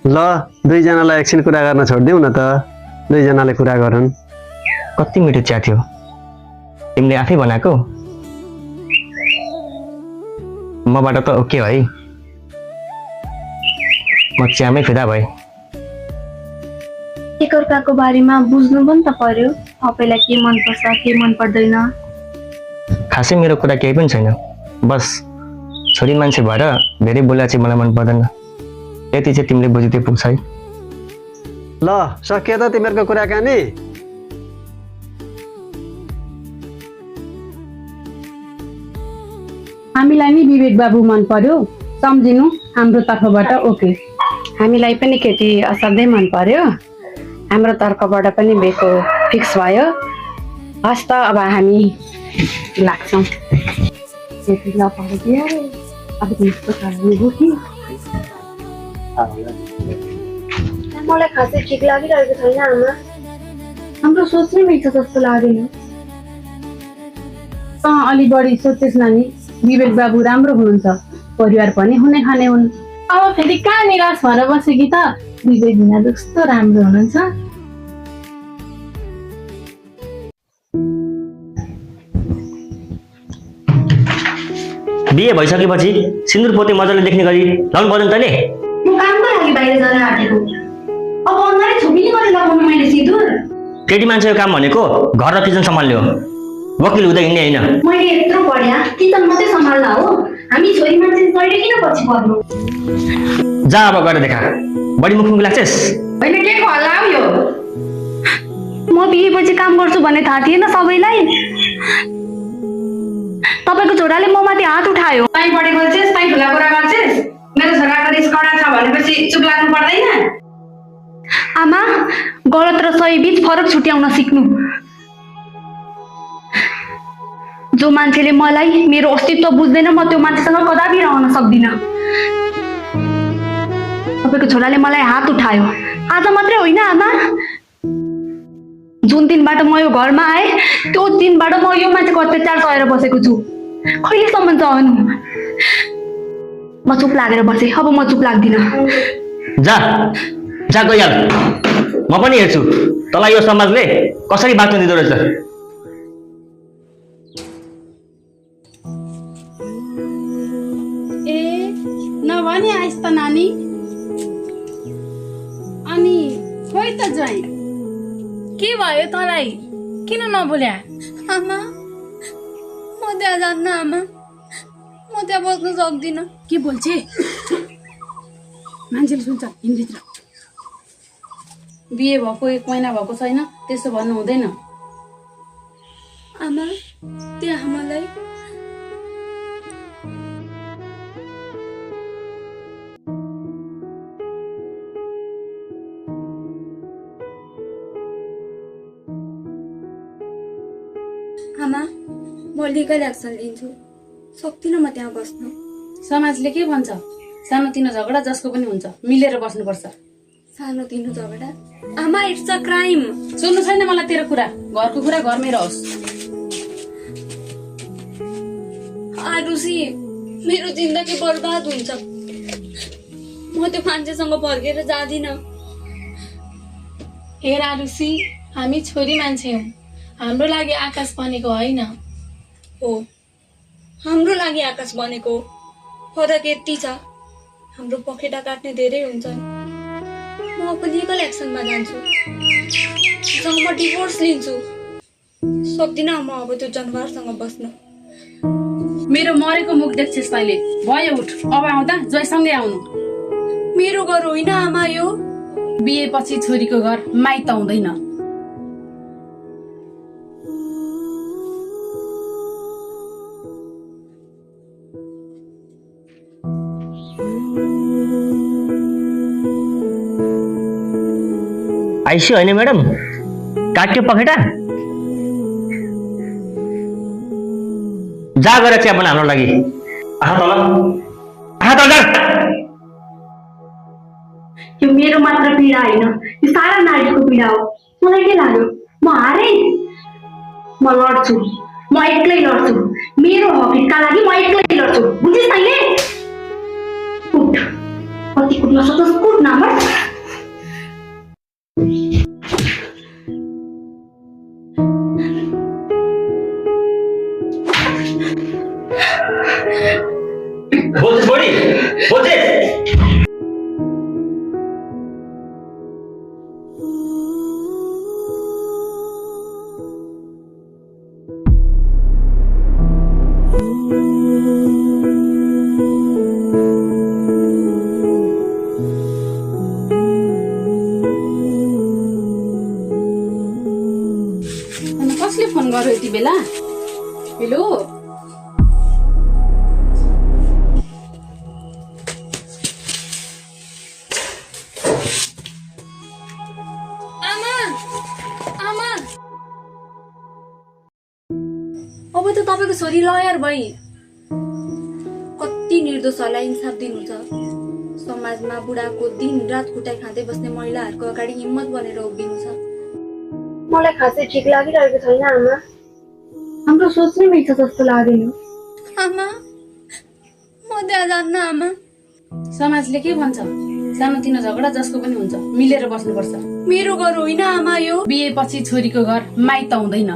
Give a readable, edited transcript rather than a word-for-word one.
ल दुईजनालाई एकछिन कुरा गर्न छोडिदिऊ न त। दुईजनाले कुरा गरौँ। कति मिठो चिया थियो, तिमीले आफै बनाएको? मबाट त ओके है, म चियामै फिदा भए। एकअर्काको बारेमा बुझ्नु पनि त पर्यो, तपाईँलाई के मनपर्छ के मन पर्दैन। खासै मेरो कुरा केही पनि छैन, बस छोरी मान्छे भएर धेरै बोला चाहिँ मलाई मन पर्दैन, यति चाहिँ तिमीले बुझिदिए पुग्छ है। ल सकियो त तिमीहरूको कुराकानी। हामीलाई नि विवेक बाबु मन पर्यो, सम्झिनु हाम्रो तर्फबाट ओके। हामीलाई पनि केटी असाध्यै मन पर्यो, हाम्रो तर्फबाट पनि बेको फिक्स भयो। हस् त अब हामी लाग्छौँ। मलाई खासै ठिक लागिरहेको छैन आमा, हाम्रो सोच नै मिल्छ जस्तो लागेन। अलि बढी सोचेस् नानी, विवेक बाबु राम्रो हुनुहुन्छ, परिवार पनि हुने खाने हुन्। अब फेरि कहाँ निराश भएर बसेकी त, विवेक बिना कस्तो राम्रो हुनुहुन्छ। बिहे भइसकेपछि सिन्दुर पोते मजाले देख्ने गरी लाउनु पर्यो नि तैँले। म कामको लागि बाहिर जान आँटेको, अब अनुहारै छोपिने गरेर लगाउनु मैले सिन्दुर। केटी मान्छेको काम भनेको घर र किचन सम्हाल्ने हो, वकिल हुँदै हिँड्ने होइन। मैले यत्रो पढ्या, किचन मात्रै सम्हाल्दा हो? हामी छोरी मान्छे कहिले किन पछि पर्नु? जा अब गएर देखा, बढी मुखमुखी लाग्छस्। होइन के हल्ला हो यो? म बिहेपछि काम गर्छु भन्ने थाहा थिएन सबैलाई। तपाईँको छोराले म माथि हात उठायो। ताई पढेको छेस्, ताई ठुला कुरा गर्छेस्। मेरो छोराको रिस कडा छ भनेपछि चुप लाग्नु पर्दैन। आमा, गलत र सही बीच फरक छुट्याउन सिक्नु। जो मान्छेले मलाई मेरो अस्तित्व बुझ्दैन, म त्यो मान्छेसँग कदापि रहन सक्दिनँ। तपाईँको छोराले मलाई हात उठायो, आज मात्रै होइन आमा, जुन दिनबाट म यो घरमा आएँ त्यो दिनबाट म यो मान्छेको अत्याचार सहेर बसेको छु। कहिलेसम्म सहनु? म चुप लागेर बसेँ, अब म चुप लाग्दिनँ। जा जा गइहाल, म पनि हेर्छु तँलाई यो समाजले कसरी बाँच्न दिँदो रहेछ। ए नभनी आइस त नानी। अनि खोइ त ज्वाइँ, के भयो तँलाई, किन नबोल्या? आमा, म त्यहाँ जान्न आमा, म त्यहाँ बस्न सक्दिनँ। के बोल्छे? मान्छेले सुन्छ, हिँड्भित्र। बिहे भएको 1 महिना भएको छैन, त्यसो भन्नु हुँदैन। आमा, त्यहाँ मलाई आमा, म लिगल एक्सन लिन्छु, सक्दिनँ म त्यहाँ बस्न। समाजले के भन्छ? सानोतिनो झगडा जसको पनि हुन्छ, मिलेर बस्नुपर्छ। सानोतिनो झगडा? आमा, इट्स अ क्राइम। सुन्नु छैन मलाई तेरो कुरा, घरको कुरा घरमै रहोस्। आरुषी, मेरो जिन्दगी बर्बाद हुन्छ, म त्यो मान्छेसँग फर्केर जाँदिनँ। हेर आरुषी, हामी छोरी मान्छे हौ, हाम्रो लागि आकाश बनेको होइन। हो, हाम्रो लागि आकाश बनेको, फरक यति छ हाम्रो पखेटा काट्ने धेरै हुन्छन्। म अब लिगल एक्सनमा जान्छु, म डिभोर्स लिन्छु, सक्दिनँ म अब त्यो जनावरसँग बस्न। मेरो मरेको मुख देख्छस् तैँले, भयो उठ, अब आउँदा ज्वाइँसँगै आउनु। मेरो घर होइन आमा यो। बिहेपछि छोरीको घर माइत हुँदैन। आइसु होइन म्याडम, काट्यो पखेटा? जा गएर चिया बना हाम्रो लागि। आहा तल, आहा तल। यो मेरो मात्र पीडा होइन, यो सारा नारीको पीडा हो। मलाई के लाग्यो, म हारे? म लड्छु, म एक्लै लड्छु, मेरो हक हितका लागि म एक्लै लड्छु, बुझिस् तैँले? उठ, कति कुट्न सक्छस् कुट, नम्बर बोल्छस् बढी बोल्छस् अनि कसले फोन गर्यो यति बेला हेलो आमा आमा अब त तपाईँको छोरी लयर भई कति निर्दोषहरूलाई इन्साफ दिनुहुन्छ समाजमा बुढाको दिन रात कुटाइ खाँदै बस्ने महिलाहरूको अगाडि हिम्मत बनेर उभिनु छ मलाई खासै ठिक लागिरहेको छैन आमा हाम्रो सोच नै मिल्छ जस्तो लागेन आमा म त्यहाँ जान्न आमा समाजले के भन्छ सानोतिनो झगडा जसको पनि हुन्छ मिलेर बस्नुपर्छ मेरो घर होइन आमा यो बिहे पछि छोरीको घर माइत हुँदैन